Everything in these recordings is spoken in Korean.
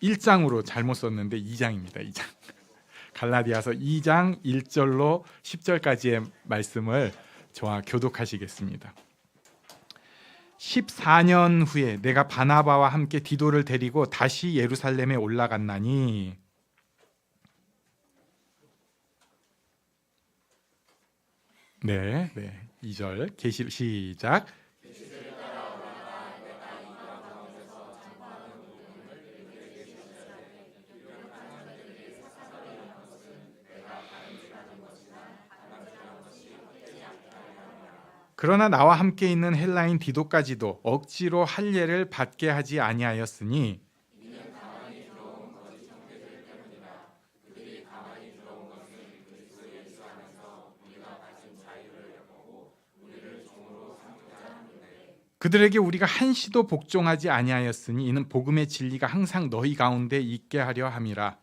1장으로 잘못 썼는데 2장입니다. 2장. 갈라디아서 2장 1절로 10절까지의 말씀을 저와 교독하시겠습니다. 14년 후에 내가 바나바와 함께 디도를 데리고 다시 예루살렘에 올라갔나니 네, 2절 시작. 그러나 나와 함께 있는 헬라인 디도까지도 억지로 할례를 받게 하지 아니하였으니 그들에게 우리가 한시도 복종하지 아니하였으니 이는 복음의 진리가 항상 너희 가운데 있게 하려 함이라.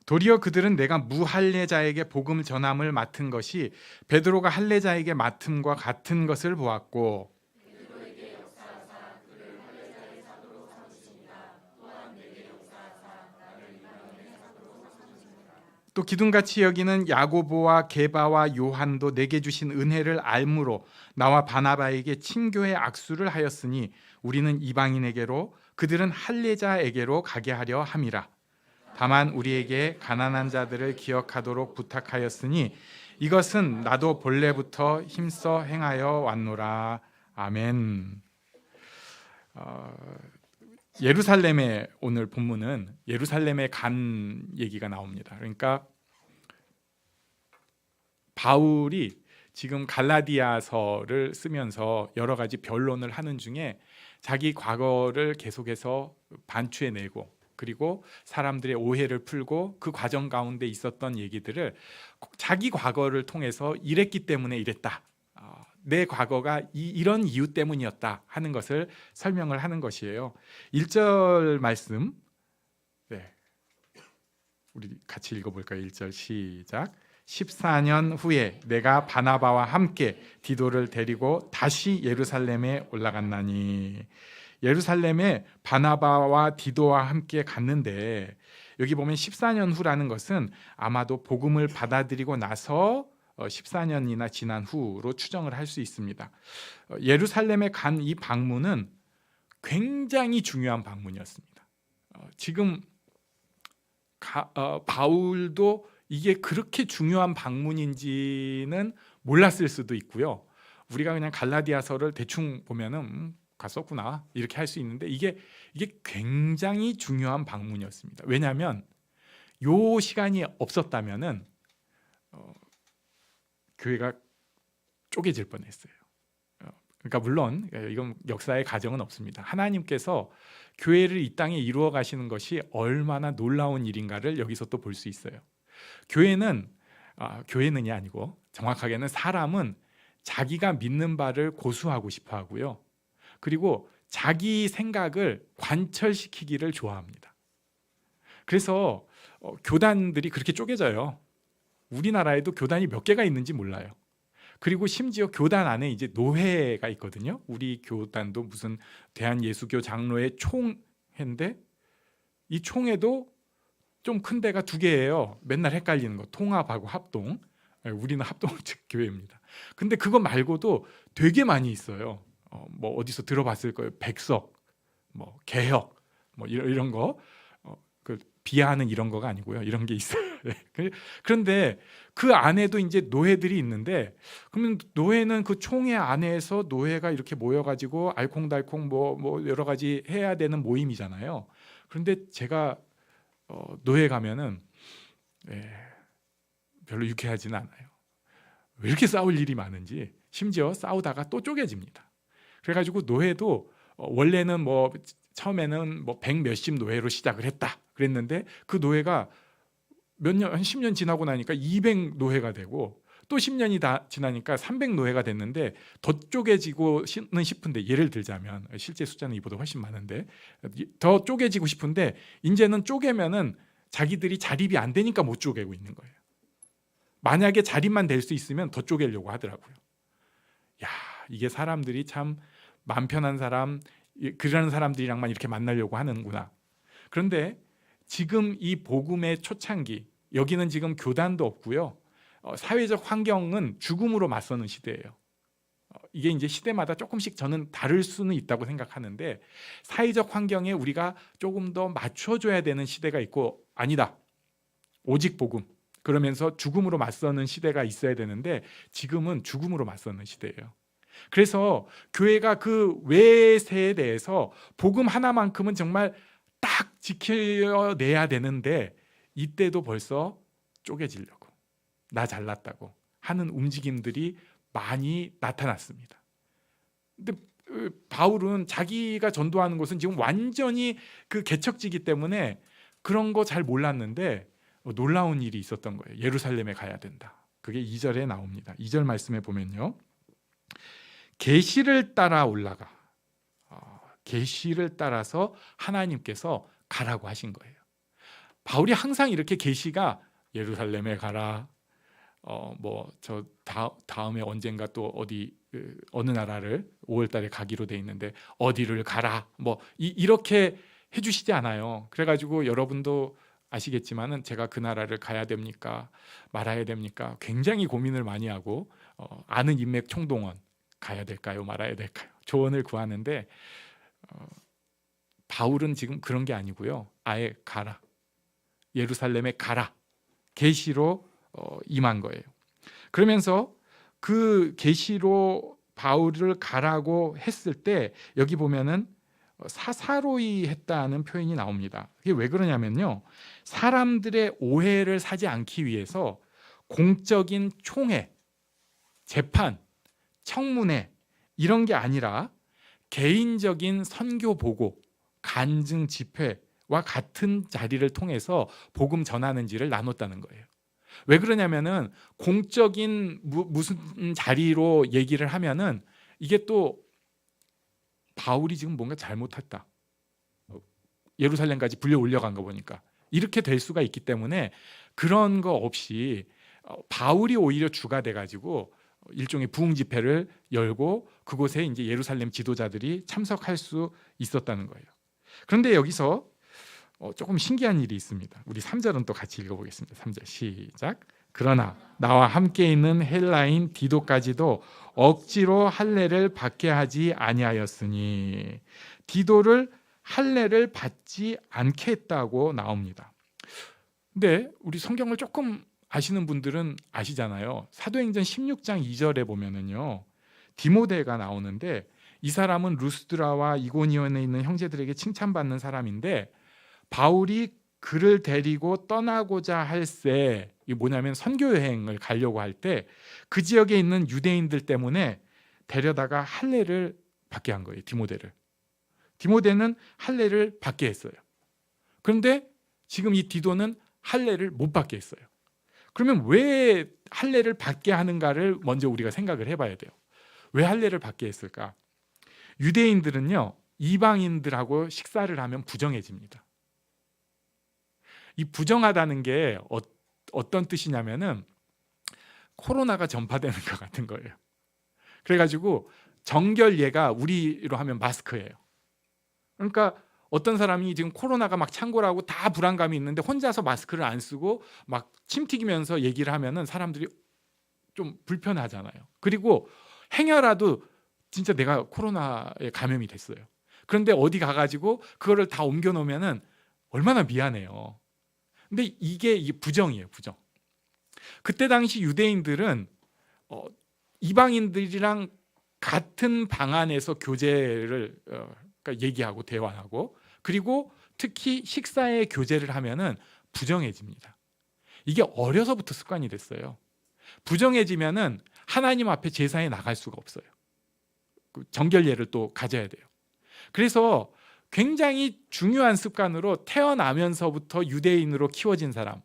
도리어 그들은 내가 무할례자에게 복음 전함을 맡은 것이 베드로가 할례자에게 맡음과 같은 것을 보았고 또 기둥같이 여기는 야고보와 게바와 요한도 내게 주신 은혜를 알므로 나와 바나바에게 친교의 악수를 하였으니 우리는 이방인에게로 그들은 할례자에게로 가게 하려 함이라. 다만 우리에게 가난한 자들을 기억하도록 부탁하였으니 이것은 나도 본래부터 힘써 행하여 왔노라. 아멘. 예루살렘의 오늘 본문은 예루살렘에 간 얘기가 나옵니다. 그러니까 바울이 지금 갈라디아서를 쓰면서 여러 가지 변론을 하는 중에 자기 과거를 계속해서 반추해내고 그리고 사람들의 오해를 풀고 그 과정 가운데 있었던 얘기들을 자기 과거를 통해서 이랬기 때문에 이랬다. 내 과거가 이런 이유 때문이었다 하는 것을 설명을 하는 것이에요. 1절 말씀 우리 같이 읽어볼까요? 1절 시작. 14년 후에 내가 바나바와 함께 디도를 데리고 다시 예루살렘에 올라갔나니 예루살렘에 바나바와 디도와 함께 갔는데 여기 보면 14년 후라는 것은 아마도 복음을 받아들이고 나서 14년이나 지난 후로 추정을 할 수 있습니다. 예루살렘에 간 이 방문은 굉장히 중요한 방문이었습니다. 지금 바울도 이게 그렇게 중요한 방문인지는 몰랐을 수도 있고요. 우리가 그냥 갈라디아서를 대충 보면은 갔었구나 이렇게 할 수 있는데 이게 굉장히 중요한 방문이었습니다. 왜냐하면 요 시간이 없었다면은 교회가 쪼개질 뻔했어요. 그러니까 물론 이건 역사의 가정은 없습니다. 하나님께서 교회를 이 땅에 이루어 가시는 것이 얼마나 놀라운 일인가를 여기서 또 볼 수 있어요. 교회는이 아니고 정확하게는 사람은 자기가 믿는 바를 고수하고 싶어 하고요. 그리고 자기 생각을 관철시키기를 좋아합니다. 그래서 교단들이 그렇게 쪼개져요. 우리나라에도 교단이 몇 개가 있는지 몰라요. 그리고 심지어 교단 안에 이제 노회가 있거든요. 우리 교단도 무슨 대한예수교 장로회 총회인데 이 총회도 좀 큰 데가 2개예요. 맨날 헷갈리는 거 통합하고 합동. 우리는 합동 교회입니다. 근데 그거 말고도 되게 많이 있어요. 뭐 어디서 들어봤을 거예요. 백석, 뭐 개혁, 뭐 이런 거. 그 비하하는 이런 거가 아니고요. 이런 게 있어요. 그런데 그 안에도 이제 노회들이 있는데 그러면 노회는 그 총회 안에서 노회가 이렇게 모여가지고 알콩달콩 뭐 여러 가지 해야 되는 모임이잖아요. 그런데 제가 노회 가면은 별로 유쾌하지는 않아요. 왜 이렇게 싸울 일이 많은지 심지어 싸우다가 또 쪼개집니다. 그래가지고 노회도 원래는 뭐 처음에는 뭐 100 몇십 노회로 시작을 했다 그랬는데 그 노회가 한 10년 지나고 나니까 200 노회가 되고 또 10년이 다 지나니까 300 노회가 됐는데 더 쪼개지고는 싶은데 예를 들자면 실제 숫자는 이보다 훨씬 많은데 더 쪼개지고 싶은데 이제는 쪼개면은 자기들이 자립이 안 되니까 못 쪼개고 있는 거예요. 만약에 자립만 될 수 있으면 더 쪼개려고 하더라고요. 야, 이게 사람들이 참 마음 편한 사람, 그런 사람들이랑만 이렇게 만나려고 하는구나. 그런데 지금 이 복음의 초창기, 여기는 지금 교단도 없고요. 사회적 환경은 죽음으로 맞서는 시대예요. 이게 이제 시대마다 조금씩 저는 다를 수는 있다고 생각하는데, 사회적 환경에 우리가 조금 더 맞춰줘야 되는 시대가 있고, 아니다, 오직 복음, 그러면서 죽음으로 맞서는 시대가 있어야 되는데, 지금은 죽음으로 맞서는 시대예요. 그래서 교회가 그 외세에 대해서 복음 하나만큼은 정말 딱 지켜내야 되는데, 이때도 벌써 쪼개지려고, 나 잘났다고 하는 움직임들이 많이 나타났습니다. 근데 바울은 자기가 전도하는 곳은 지금 완전히 그 개척지기 때문에 그런 거 잘 몰랐는데 놀라운 일이 있었던 거예요. 예루살렘에 가야 된다. 그게 2절에 나옵니다. 2절 말씀에 보면요, 계시를 따라 올라가, 계시를 따라서 하나님께서 가라고 하신 거예요. 바울이 항상 이렇게 계시가 예루살렘에 가라, 저 다음에 언젠가 또 어디 어느 나라를 5월달에 가기로 돼 있는데 어디를 가라, 이렇게 해주시지 않아요. 그래가지고 여러분도 아시겠지만은 제가 그 나라를 가야 됩니까 말아야 됩니까 굉장히 고민을 많이 하고, 아는 인맥 총동원, 가야 될까요 말아야 될까요 조언을 구하는데, 바울은 지금 그런 게 아니고요, 아예 가라, 예루살렘에 가라, 계시로 임한 거예요. 그러면서 그 계시로 바울을 가라고 했을 때 여기 보면은 사사로이 했다는 표현이 나옵니다. 이게 왜 그러냐면요, 사람들의 오해를 사지 않기 위해서 공적인 총회, 재판, 청문회 이런 게 아니라 개인적인 선교 보고, 간증 집회와 같은 자리를 통해서 복음 전하는지를 나눴다는 거예요. 왜 그러냐면은 공적인 무슨 자리로 얘기를 하면은 이게 또 바울이 지금 뭔가 잘못했다, 예루살렘까지 불려 올려간 거 보니까 이렇게 될 수가 있기 때문에 그런 거 없이 바울이 오히려 주가 돼가지고 일종의 부흥 집회를 열고 그곳에 이제 예루살렘 지도자들이 참석할 수 있었다는 거예요. 그런데 여기서 조금 신기한 일이 있습니다. 우리 3절은 또 같이 읽어보겠습니다. 3절 시작. 그러나 나와 함께 있는 헬라인 디도까지도 억지로 할례를 받게 하지 아니하였으니, 디도를 할례를 받지 않게 했다고 나옵니다. 근데 우리 성경을 조금 아시는 분들은 아시잖아요. 사도행전 16장 2절에 보면은요, 디모데가 나오는데, 이 사람은 루스드라와 이고니온에 있는 형제들에게 칭찬받는 사람인데, 바울이 그를 데리고 떠나고자 할새, 이게 뭐냐면 선교 여행을 가려고 할 때 그 지역에 있는 유대인들 때문에 데려다가 할례를 받게 한 거예요. 디모데는 할례를 받게 했어요. 그런데 지금 이 디도는 할례를 못 받게 했어요. 그러면 왜 할례를 받게 하는가를 먼저 우리가 생각을 해봐야 돼요. 왜 할례를 받게 했을까? 유대인들은요, 이방인들하고 식사를 하면 부정해집니다. 이 부정하다는 게 어떤 뜻이냐면은 코로나가 전파되는 것 같은 거예요. 그래가지고 정결예가 우리로 하면 마스크예요. 그러니까 어떤 사람이 지금 코로나가 막 창궐하고 다 불안감이 있는데 혼자서 마스크를 안 쓰고 막 침 튀기면서 얘기를 하면은 사람들이 좀 불편하잖아요. 그리고 행여라도 진짜 내가 코로나에 감염이 됐어요. 그런데 어디 가가지고 그거를 다 옮겨 놓으면은 얼마나 미안해요. 근데 이게 부정이에요, 부정. 그때 당시 유대인들은 이방인들이랑 같은 방 안에서 교제를 그러니까 얘기하고 대화하고, 그리고 특히 식사에 교제를 하면은 부정해집니다. 이게 어려서부터 습관이 됐어요. 부정해지면은 하나님 앞에 제사에 나갈 수가 없어요. 정결예를 또 가져야 돼요. 그래서 굉장히 중요한 습관으로 태어나면서부터 유대인으로 키워진 사람,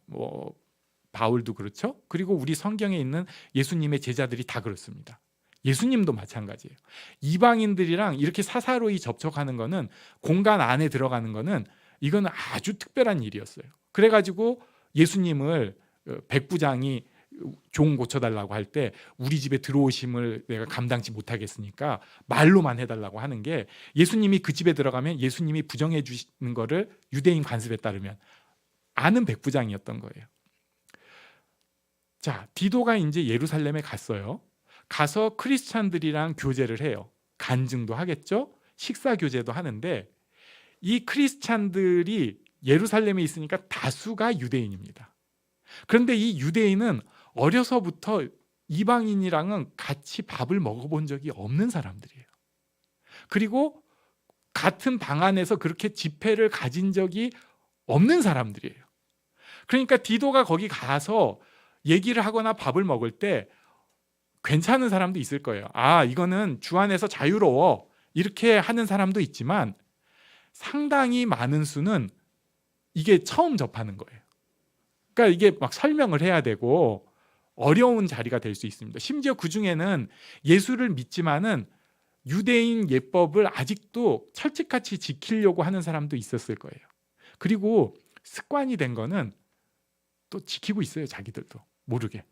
바울도 그렇죠. 그리고 우리 성경에 있는 예수님의 제자들이 다 그렇습니다. 예수님도 마찬가지예요. 이방인들이랑 이렇게 사사로이 접촉하는 거는, 공간 안에 들어가는 거는, 이건 아주 특별한 일이었어요. 그래가지고 예수님을 백부장이 종 고쳐달라고 할 때 우리 집에 들어오심을 내가 감당치 못하겠으니까 말로만 해달라고 하는 게, 예수님이 그 집에 들어가면 예수님이 부정해 주시는 거를 유대인 관습에 따르면 아는 백부장이었던 거예요. 자, 디도가 이제 예루살렘에 갔어요. 가서 크리스찬들이랑 교제를 해요. 간증도 하겠죠. 식사 교제도 하는데, 이 크리스찬들이 예루살렘에 있으니까 다수가 유대인입니다. 그런데 이 유대인은 어려서부터 이방인이랑은 같이 밥을 먹어본 적이 없는 사람들이에요. 그리고 같은 방 안에서 그렇게 집회를 가진 적이 없는 사람들이에요. 그러니까 디도가 거기 가서 얘기를 하거나 밥을 먹을 때 괜찮은 사람도 있을 거예요. 아, 이거는 주 안에서 자유로워, 이렇게 하는 사람도 있지만 상당히 많은 수는 이게 처음 접하는 거예요. 그러니까 이게 막 설명을 해야 되고 어려운 자리가 될 수 있습니다. 심지어 그 중에는 예수를 믿지만은 유대인 예법을 아직도 철칙같이 지키려고 하는 사람도 있었을 거예요. 그리고 습관이 된 거는 또 지키고 있어요, 자기들도 모르게.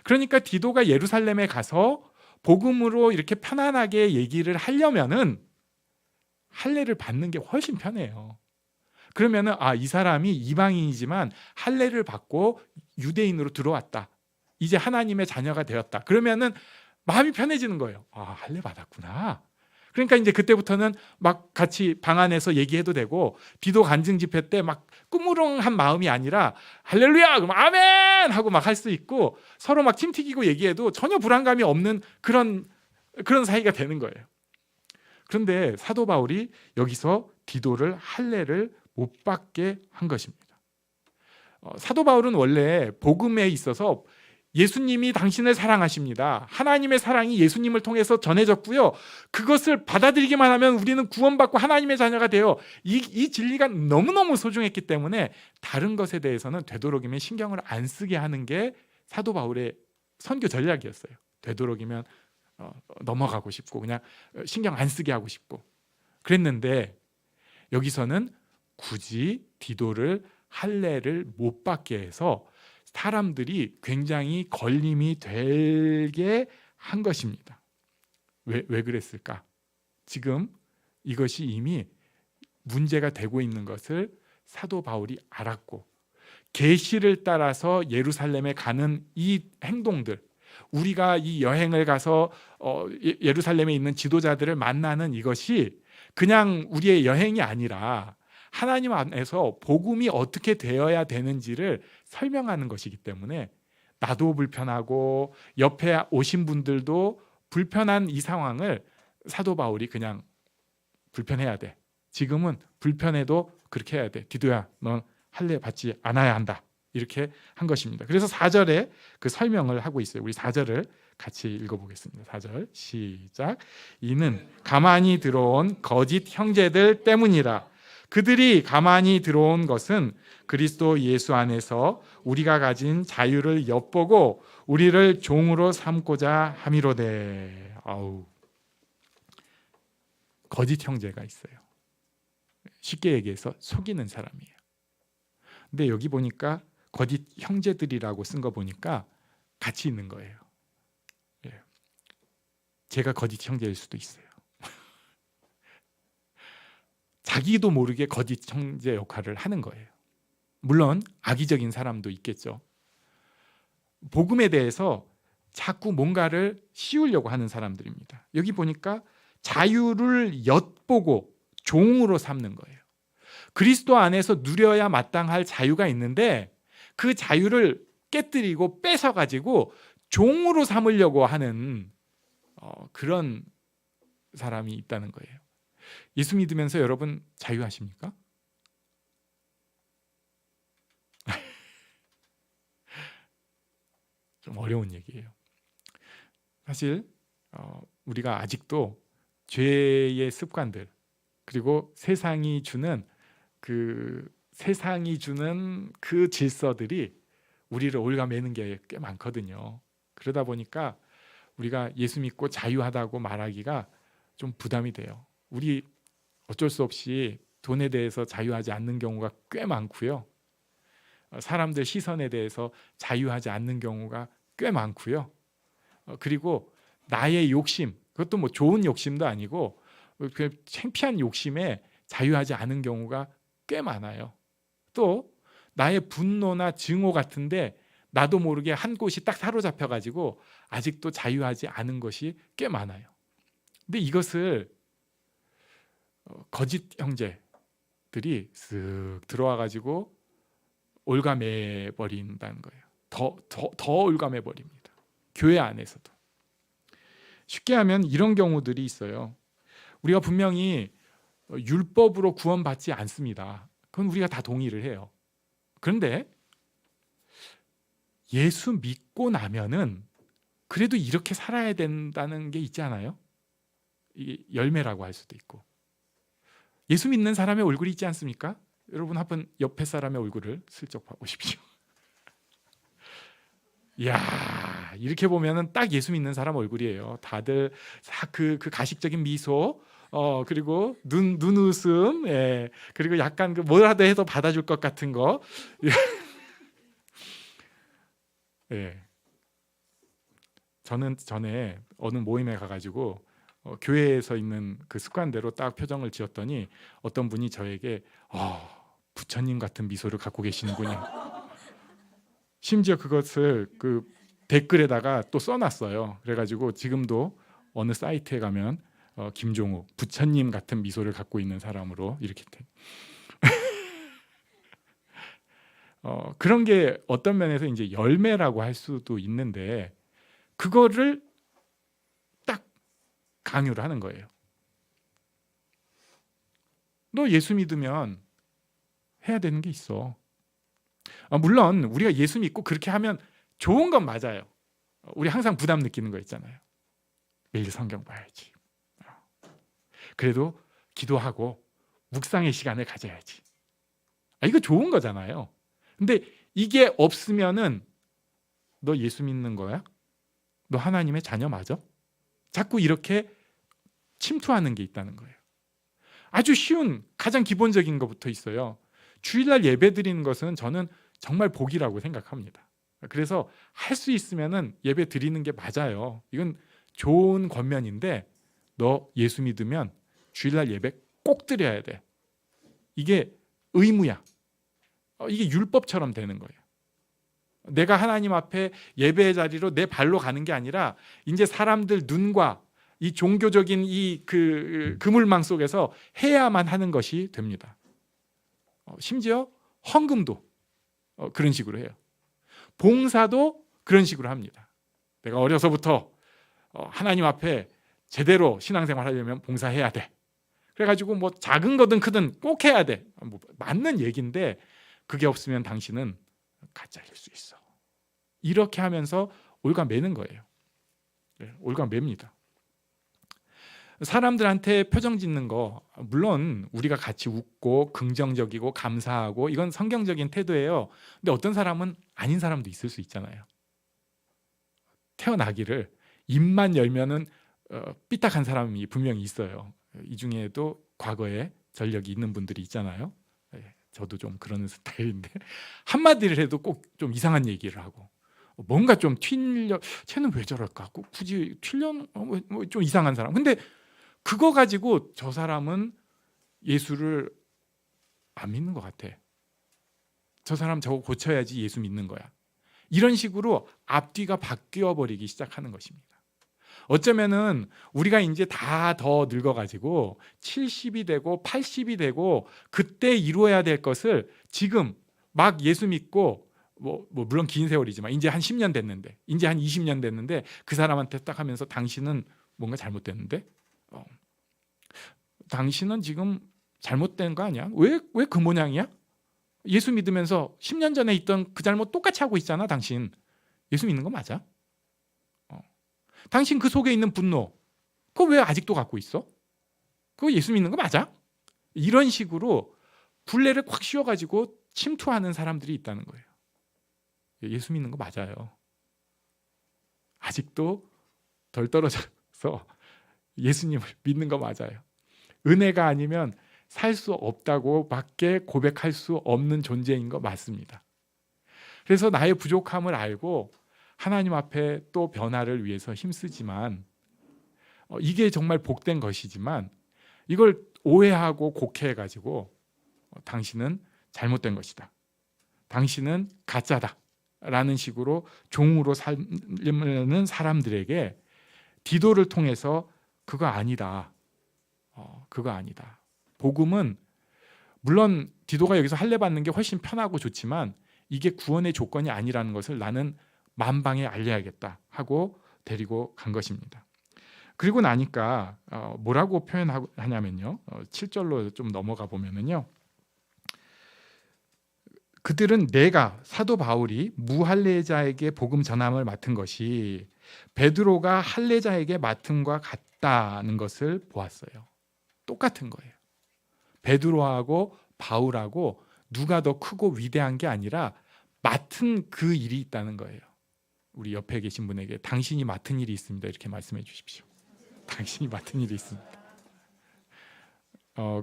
그러니까 디도가 예루살렘에 가서 복음으로 이렇게 편안하게 얘기를 하려면은 할례를 받는 게 훨씬 편해요. 그러면은 이 사람이 이방인이지만 할례를 받고 유대인으로 들어왔다, 이제 하나님의 자녀가 되었다, 그러면은 마음이 편해지는 거예요. 할례 받았구나. 그러니까 이제 그때부터는 막 같이 방 안에서 얘기해도 되고, 디도 간증 집회 때 막 꾸무렁한 마음이 아니라 할렐루야 그럼 아멘 하고 막 할 수 있고, 서로 막 침 튀기고 얘기해도 전혀 불안감이 없는 그런 사이가 되는 거예요. 그런데 사도 바울이 여기서 디도를 할례를 못 받게 한 것입니다. 사도 바울은 원래 복음에 있어서 예수님이 당신을 사랑하십니다, 하나님의 사랑이 예수님을 통해서 전해졌고요, 그것을 받아들이기만 하면 우리는 구원받고 하나님의 자녀가 되어, 이 진리가 너무너무 소중했기 때문에 다른 것에 대해서는 되도록이면 신경을 안 쓰게 하는 게 사도 바울의 선교 전략이었어요. 되도록이면 넘어가고 싶고 그냥 신경 안 쓰게 하고 싶고 그랬는데, 여기서는 굳이 디도를 할례를 못 받게 해서 사람들이 굉장히 걸림이 되게 한 것입니다. 왜 그랬을까? 지금 이것이 이미 문제가 되고 있는 것을 사도 바울이 알았고, 계시를 따라서 예루살렘에 가는 이 행동들, 우리가 이 여행을 가서 예루살렘에 있는 지도자들을 만나는 이것이 그냥 우리의 여행이 아니라 하나님 안에서 복음이 어떻게 되어야 되는지를 설명하는 것이기 때문에, 나도 불편하고 옆에 오신 분들도 불편한 이 상황을 사도 바울이 그냥 불편해야 돼, 지금은 불편해도 그렇게 해야 돼, 디도야 넌 할례 받지 않아야 한다, 이렇게 한 것입니다. 그래서 4절에 그 설명을 하고 있어요. 우리 4절을 같이 읽어보겠습니다. 4절 시작. 이는 가만히 들어온 거짓 형제들 때문이라. 그들이 가만히 들어온 것은 그리스도 예수 안에서 우리가 가진 자유를 엿보고 우리를 종으로 삼고자 함이로되. 거짓 형제가 있어요. 쉽게 얘기해서 속이는 사람이에요. 근데 여기 보니까 거짓 형제들이라고 쓴 거 보니까 같이 있는 거예요. 제가 거짓 형제일 수도 있어요. 자기도 모르게 거짓 형제 역할을 하는 거예요. 물론 악의적인 사람도 있겠죠. 복음에 대해서 자꾸 뭔가를 씌우려고 하는 사람들입니다. 여기 보니까 자유를 엿보고 종으로 삼는 거예요. 그리스도 안에서 누려야 마땅할 자유가 있는데 그 자유를 깨뜨리고 뺏어가지고 종으로 삼으려고 하는 그런 사람이 있다는 거예요. 예수 믿으면서 여러분 자유하십니까? 좀 어려운 얘기예요. 사실 우리가 아직도 죄의 습관들, 그리고 세상이 주는 그 질서들이 우리를 올가매는 게 꽤 많거든요. 그러다 보니까 우리가 예수 믿고 자유하다고 말하기가 좀 부담이 돼요. 우리 어쩔 수 없이 돈에 대해서 자유하지 않는 경우가 꽤 많고요. 사람들 시선에 대해서 자유하지 않는 경우가 꽤 많고요. 그리고 나의 욕심, 그것도 뭐 좋은 욕심도 아니고 그 창피한 욕심에 자유하지 않은 경우가 꽤 많아요. 또 나의 분노나 증오 같은데 나도 모르게 한 곳이 딱 사로잡혀 가지고 아직도 자유하지 않은 것이 꽤 많아요. 근데 이것을 거짓 형제들이 쓱 들어와 가지고 올가매 버린다는 거예요. 더 올가매 버립니다. 교회 안에서도. 쉽게 하면 이런 경우들이 있어요. 우리가 분명히 율법으로 구원받지 않습니다. 그건 우리가 다 동의를 해요. 그런데 예수 믿고 나면은 그래도 이렇게 살아야 된다는 게 있지 않아요? 이게 열매라고 할 수도 있고. 예수 믿는 사람의 얼굴이 있지 않습니까? 여러분 한번 옆에 사람의 얼굴을 슬쩍 봐보십시오. 이야, 이렇게 보면은 딱 예수 믿는 사람 얼굴이에요. 다들 그 가식적인 미소, 그리고 눈웃음, 예, 그리고 약간 그 뭐라도 해서 받아줄 것 같은 거. 예. 저는 전에 어느 모임에 가가지고 교회에서 있는 그 습관대로 딱 표정을 지었더니 어떤 분이 저에게 부처님 같은 미소를 갖고 계시는군요. 심지어 그것을 그 댓글에다가 또 써놨어요. 그래가지고 지금도 어느 사이트에 가면 김종욱 부처님 같은 미소를 갖고 있는 사람으로 이렇게 그런 게 어떤 면에서 이제 열매라고 할 수도 있는데 그거를 딱 강요를 하는 거예요. 너 예수 믿으면 해야 되는 게 있어. 물론 우리가 예수 믿고 그렇게 하면 좋은 건 맞아요. 우리 항상 부담 느끼는 거 있잖아요. 매일 성경 봐야지. 그래도 기도하고 묵상의 시간을 가져야지. 이거 좋은 거잖아요. 근데 이게 없으면은 너 예수 믿는 거야? 너 하나님의 자녀 맞아? 자꾸 이렇게 침투하는 게 있다는 거예요. 아주 쉬운 가장 기본적인 것부터 있어요. 주일날 예배 드리는 것은 저는 정말 복이라고 생각합니다. 그래서 할 수 있으면은 예배 드리는 게 맞아요. 이건 좋은 권면인데 너 예수 믿으면 주일날 예배 꼭 드려야 돼. 이게 의무야. 이게 율법처럼 되는 거예요. 내가 하나님 앞에 예배의 자리로 내 발로 가는 게 아니라 이제 사람들 눈과 이 종교적인 이 그물망 속에서 해야만 하는 것이 됩니다. 심지어 헌금도 그런 식으로 해요. 봉사도 그런 식으로 합니다. 내가 어려서부터 하나님 앞에 제대로 신앙생활 하려면 봉사해야 돼. 그래가지고 뭐 작은 거든 크든 꼭 해야 돼. 뭐 맞는 얘기인데 그게 없으면 당신은 가짜일 수 있어. 이렇게 하면서 올가매는 거예요. 올가맵니다. 사람들한테 표정 짓는 거 물론 우리가 같이 웃고 긍정적이고 감사하고 이건 성경적인 태도예요. 근데 어떤 사람은 아닌 사람도 있을 수 있잖아요. 태어나기를 입만 열면은 삐딱한 사람이 분명히 있어요. 이 중에도 과거에 전력이 있는 분들이 있잖아요. 저도 좀 그런 스타일인데 한마디를 해도 꼭 좀 이상한 얘기를 하고 뭔가 좀 튀려 쟤는 왜 저럴까? 꼭 굳이 튀려 좀 이상한 사람. 근데 그거 가지고 저 사람은 예수를 안 믿는 것 같아. 저 사람 저거 고쳐야지 예수 믿는 거야. 이런 식으로 앞뒤가 바뀌어 버리기 시작하는 것입니다. 어쩌면은 우리가 이제 다 더 늙어가지고 70이 되고 80이 되고 그때 이루어야 될 것을 지금 막 예수 믿고 뭐 물론 긴 세월이지만 이제 한 10년 됐는데 이제 한 20년 됐는데 그 사람한테 딱 하면서 당신은 뭔가 잘못됐는데 당신은 지금 잘못된 거 아니야? 왜 그 모양이야? 예수 믿으면서 10년 전에 있던 그 잘못 똑같이 하고 있잖아. 당신 예수 믿는 거 맞아? 당신 그 속에 있는 분노 그거 왜 아직도 갖고 있어? 그거 예수 믿는 거 맞아? 이런 식으로 분례를 콱 씌워가지고 침투하는 사람들이 있다는 거예요. 예수 믿는 거 맞아요. 아직도 덜 떨어져서 예수님을 믿는 거 맞아요. 은혜가 아니면 살 수 없다고 밖에 고백할 수 없는 존재인 거 맞습니다. 그래서 나의 부족함을 알고 하나님 앞에 또 변화를 위해서 힘쓰지만 이게 정말 복된 것이지만 이걸 오해하고 곡해해가지고 당신은 잘못된 것이다, 당신은 가짜다 라는 식으로 종으로 살는 사람들에게 디도를 통해서 그거 아니다, 그거 아니다. 복음은 물론 디도가 여기서 할례 받는 게 훨씬 편하고 좋지만 이게 구원의 조건이 아니라는 것을 나는 만방에 알려야겠다 하고 데리고 간 것입니다. 그리고 나니까 뭐라고 표현하냐면요, 7절로 좀 넘어가 보면은요, 그들은 내가 사도 바울이 무할례자에게 복음 전함을 맡은 것이 베드로가 할례자에게 맡음과 같다는 것을 보았어요. 똑같은 거예요. 베드로하고 바울하고 누가 더 크고 위대한 게 아니라 맡은 그 일이 있다는 거예요. 우리 옆에 계신 분에게 당신이 맡은 일이 있습니다 이렇게 말씀해 주십시오. 당신이 맡은 일이 있습니다.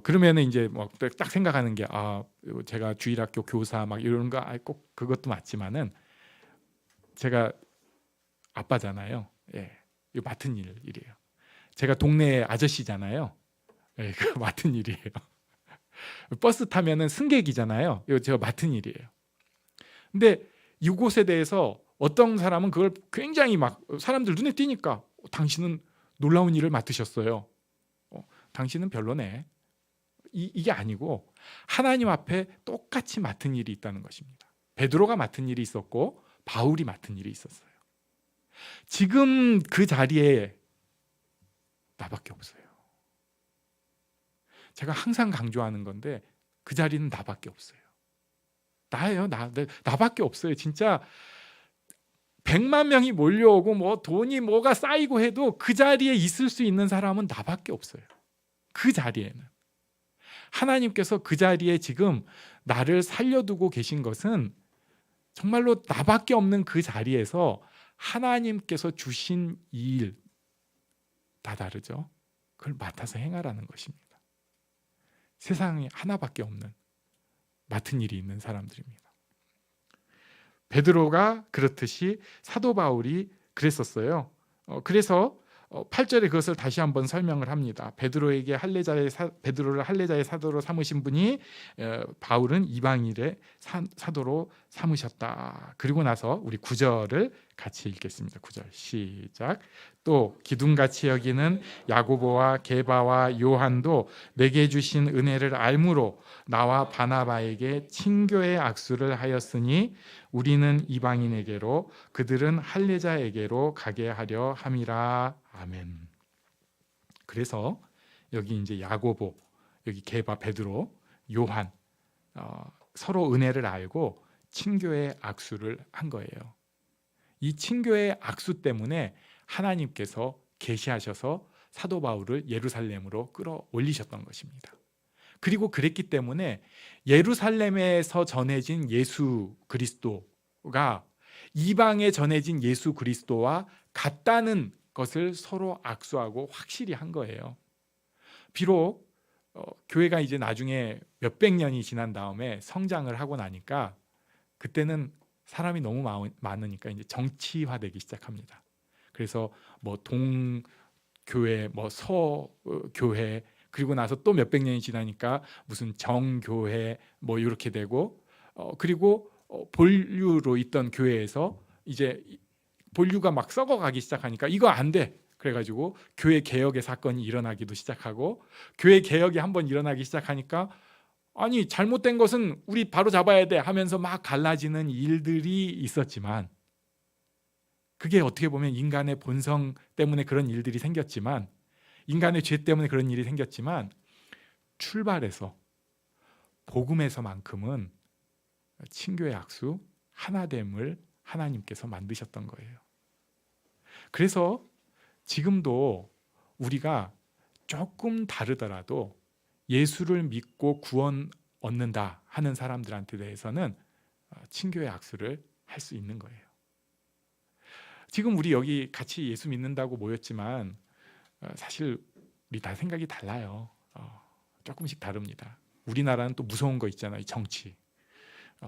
그러면 이제 뭐 딱 생각하는 게 제가 주일학교 교사 막 이런 거 꼭 그것도 맞지만은 제가 아빠잖아요. 예, 이거 맡은 일이에요. 제가 동네 아저씨잖아요. 예, 그 맡은 일이에요. 버스 타면은 승객이잖아요. 이거 제가 맡은 일이에요. 근데 이곳에 대해서 어떤 사람은 그걸 굉장히 막 사람들 눈에 띄니까 당신은 놀라운 일을 맡으셨어요. 당신은 별로네. 이게 아니고 하나님 앞에 똑같이 맡은 일이 있다는 것입니다. 베드로가 맡은 일이 있었고 바울이 맡은 일이 있었어요. 지금 그 자리에 나밖에 없어요. 제가 항상 강조하는 건데 그 자리는 나밖에 없어요. 나예요. 나밖에 없어요. 진짜 100만 명이 몰려오고 뭐 돈이 뭐가 쌓이고 해도 그 자리에 있을 수 있는 사람은 나밖에 없어요. 그 자리에는 하나님께서 그 자리에 지금 나를 살려두고 계신 것은 정말로 나밖에 없는 그 자리에서 하나님께서 주신 일 다 다르죠. 그걸 맡아서 행하라는 것입니다. 세상에 하나밖에 없는 맡은 일이 있는 사람들입니다. 베드로가 그렇듯이 사도 바울이 그랬었어요. 그래서 8절에 그것을 다시 한번 설명을 합니다. 베드로를 할례자의 사도로 삼으신 분이 바울은 이방인의 사도로 삼으셨다. 그리고 나서 우리 9절을 같이 읽겠습니다. 9절 시작. 또 기둥같이 여기는 야고보와 게바와 요한도 내게 주신 은혜를 알므로 나와 바나바에게 친교의 악수를 하였으니 우리는 이방인에게로 그들은 할례자에게로 가게 하려 함이라. 아멘. 그래서 여기 이제 야고보, 여기 게바, 베드로, 요한 서로 은혜를 알고 친교의 악수를 한 거예요. 이 친교의 악수 때문에 하나님께서 계시하셔서 사도 바울을 예루살렘으로 끌어올리셨던 것입니다. 그리고 그랬기 때문에 예루살렘에서 전해진 예수 그리스도가 이방에 전해진 예수 그리스도와 같다는 것을 서로 악수하고 확실히 한 거예요. 비록 교회가 이제 나중에 몇백 년이 지난 다음에 성장을 하고 나니까 그때는 사람이 너무 많으니까 이제 정치화되기 시작합니다. 그래서 뭐 동교회, 뭐 서교회, 그리고 나서 또 몇백 년이 지나니까 무슨 정교회 뭐 이렇게 되고 그리고 본류로 있던 교회에서 이제 본류가 막 썩어가기 시작하니까 이거 안 돼. 그래가지고 교회 개혁의 사건이 일어나기도 시작하고 교회 개혁이 한번 일어나기 시작하니까 아니 잘못된 것은 우리 바로 잡아야 돼 하면서 막 갈라지는 일들이 있었지만 그게 어떻게 보면 인간의 본성 때문에 그런 일들이 생겼지만 인간의 죄 때문에 그런 일이 생겼지만 출발해서 복음에서만큼은 친교의 악수, 하나됨을 하나님께서 만드셨던 거예요. 그래서 지금도 우리가 조금 다르더라도 예수를 믿고 구원 얻는다 하는 사람들한테 대해서는 친교의 악수를 할 수 있는 거예요. 지금 우리 여기 같이 예수 믿는다고 모였지만 사실 우리 다 생각이 달라요. 조금씩 다릅니다. 우리나라는 또 무서운 거 있잖아요. 정치.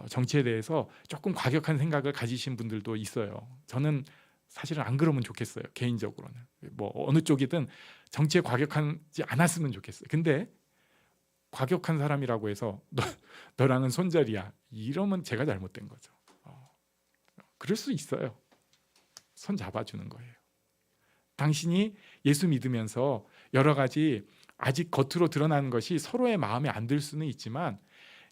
정치에 대해서 조금 과격한 생각을 가지신 분들도 있어요. 저는 사실은 안 그러면 좋겠어요. 개인적으로는 뭐 어느 쪽이든 정치에 과격하지 않았으면 좋겠어요. 근데 과격한 사람이라고 해서 너랑은 손절이야 이러면 제가 잘못된 거죠. 그럴 수 있어요. 손 잡아주는 거예요. 당신이 예수 믿으면서 여러 가지 아직 겉으로 드러나는 것이 서로의 마음에 안 들 수는 있지만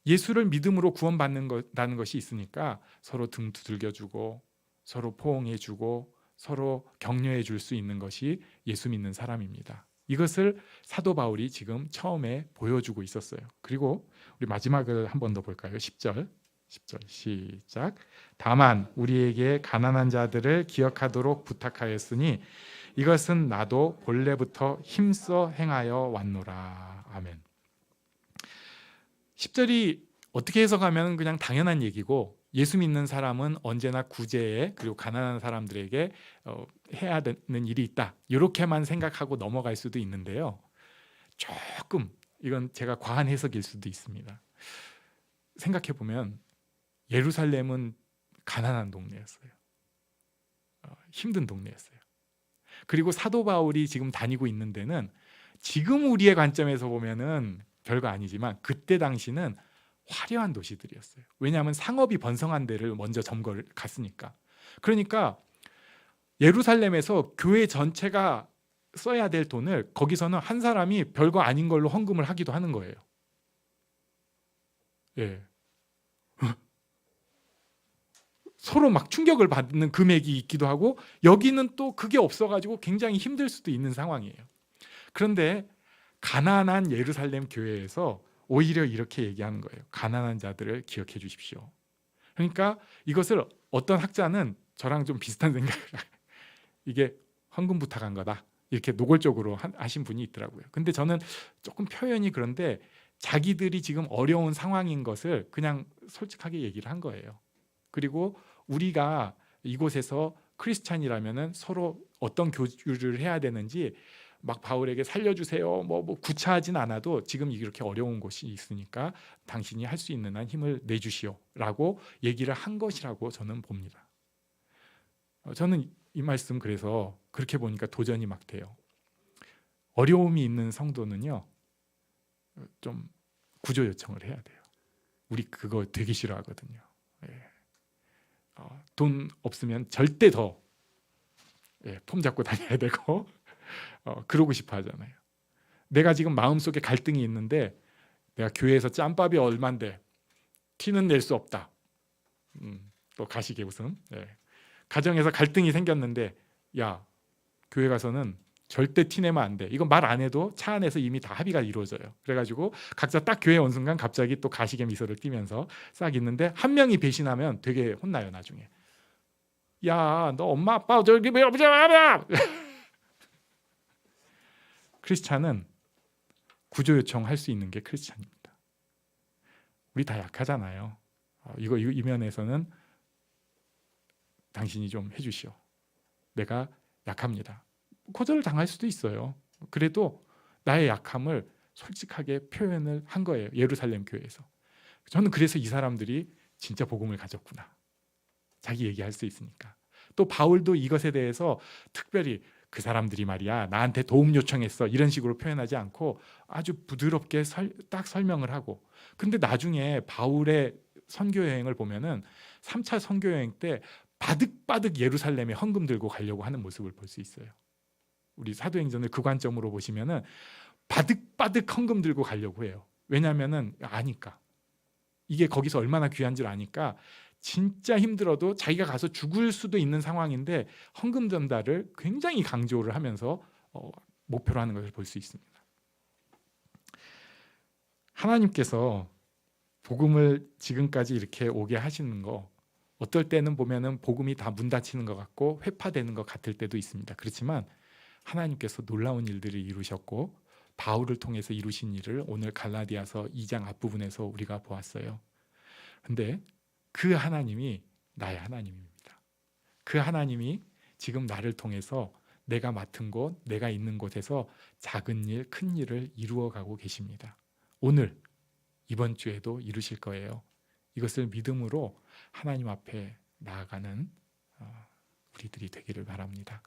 예수를 믿음으로 구원받는다는 것이 있으니까 서로 등 두들겨주고 서로 포옹해주고 서로 격려해 줄 수 있는 것이 예수 믿는 사람입니다. 이것을 사도 바울이 지금 처음에 보여주고 있었어요. 그리고 우리 마지막을 한 번 더 볼까요? 10절 시작. 다만 우리에게 가난한 자들을 기억하도록 부탁하였으니 이것은 나도 본래부터 힘써 행하여 왔노라. 아멘. 10절이 어떻게 해석하면 그냥 당연한 얘기고 예수 믿는 사람은 언제나 구제에 그리고 가난한 사람들에게 해야 되는 일이 있다 이렇게만 생각하고 넘어갈 수도 있는데요. 조금 이건 제가 과한 해석일 수도 있습니다. 생각해 보면 예루살렘은 가난한 동네였어요. 힘든 동네였어요. 그리고 사도 바울이 지금 다니고 있는 데는 지금 우리의 관점에서 보면은 별거 아니지만 그때 당시는 화려한 도시들이었어요. 왜냐하면 상업이 번성한 데를 먼저 점거를 갔으니까. 그러니까 예루살렘에서 교회 전체가 써야 될 돈을 거기서는 한 사람이 별거 아닌 걸로 헌금을 하기도 하는 거예요. 예. 서로 막 충격을 받는 금액이 있기도 하고 여기는 또 그게 없어가지고 굉장히 힘들 수도 있는 상황이에요. 그런데 가난한 예루살렘 교회에서 오히려 이렇게 얘기하는 거예요. 가난한 자들을 기억해 주십시오. 그러니까 이것을 어떤 학자는 저랑 좀 비슷한 생각을 이게 헌금 부탁한 거다 이렇게 노골적으로 하신 분이 있더라고요. 근데 저는 조금 표현이 그런데 자기들이 지금 어려운 상황인 것을 그냥 솔직하게 얘기를 한 거예요. 그리고 우리가 이곳에서 크리스찬이라면은 서로 어떤 교류를 해야 되는지 막 바울에게 살려주세요 뭐 구차하진 않아도 지금 이렇게 어려운 곳이 있으니까 당신이 할 수 있는 한 힘을 내주시오 라고 얘기를 한 것이라고 저는 봅니다. 저는 이 말씀 그래서 그렇게 보니까 도전이 막 돼요. 어려움이 있는 성도는요 좀 구조 요청을 해야 돼요. 우리 그거 되게 싫어하거든요. 예. 돈 없으면 절대 더 폼 잡고 다녀야 되고 그러고 싶어 하잖아요. 내가 지금 마음속에 갈등이 있는데 내가 교회에서 짬밥이 얼만데 티는 낼 수 없다. 또 가식의 웃음. 가정에서 갈등이 생겼는데 야 교회 가서는 절대 티내면 안 돼. 이건 말 안 해도 차 안에서 이미 다 합의가 이루어져요. 그래가지고 각자 딱 교회 온 순간 갑자기 또 가식의 미소를 띠면서 싹 있는데 한 명이 배신하면 되게 혼나요 나중에. 야 너 엄마 아빠 저기 왜 없지? 크리스찬은 구조 요청할 수 있는 게 크리스찬입니다. 우리 다 약하잖아요. 이거 이 면에서는 당신이 좀 해주시오. 내가 약합니다. 거절을 당할 수도 있어요. 그래도 나의 약함을 솔직하게 표현을 한 거예요. 예루살렘 교회에서. 저는 그래서 이 사람들이 진짜 복음을 가졌구나. 자기 얘기할 수 있으니까. 또 바울도 이것에 대해서 특별히 그 사람들이 말이야 나한테 도움 요청했어 이런 식으로 표현하지 않고 아주 부드럽게 딱 설명을 하고 근데 나중에 바울의 선교 여행을 보면은 3차 선교 여행 때 바득바득 예루살렘에 헌금 들고 가려고 하는 모습을 볼 수 있어요. 우리 사도행전을 그 관점으로 보시면은 바득바득 헌금 들고 가려고 해요. 왜냐하면은 아니까 이게 거기서 얼마나 귀한 줄 아니까 진짜 힘들어도 자기가 가서 죽을 수도 있는 상황인데 헌금 전달을 굉장히 강조를 하면서 목표로 하는 것을 볼 수 있습니다. 하나님께서 복음을 지금까지 이렇게 오게 하시는 거 어떨 때는 보면은 복음이 다 문 닫히는 것 같고 회파되는 것 같을 때도 있습니다. 그렇지만 하나님께서 놀라운 일들을 이루셨고 바울을 통해서 이루신 일을 오늘 갈라디아서 2장 앞부분에서 우리가 보았어요. 근데 그 하나님이 나의 하나님입니다. 그 하나님이 지금 나를 통해서 내가 맡은 곳, 내가 있는 곳에서 작은 일, 큰 일을 이루어가고 계십니다. 오늘, 이번 주에도 이루실 거예요. 이것을 믿음으로 하나님 앞에 나아가는 우리들이 되기를 바랍니다.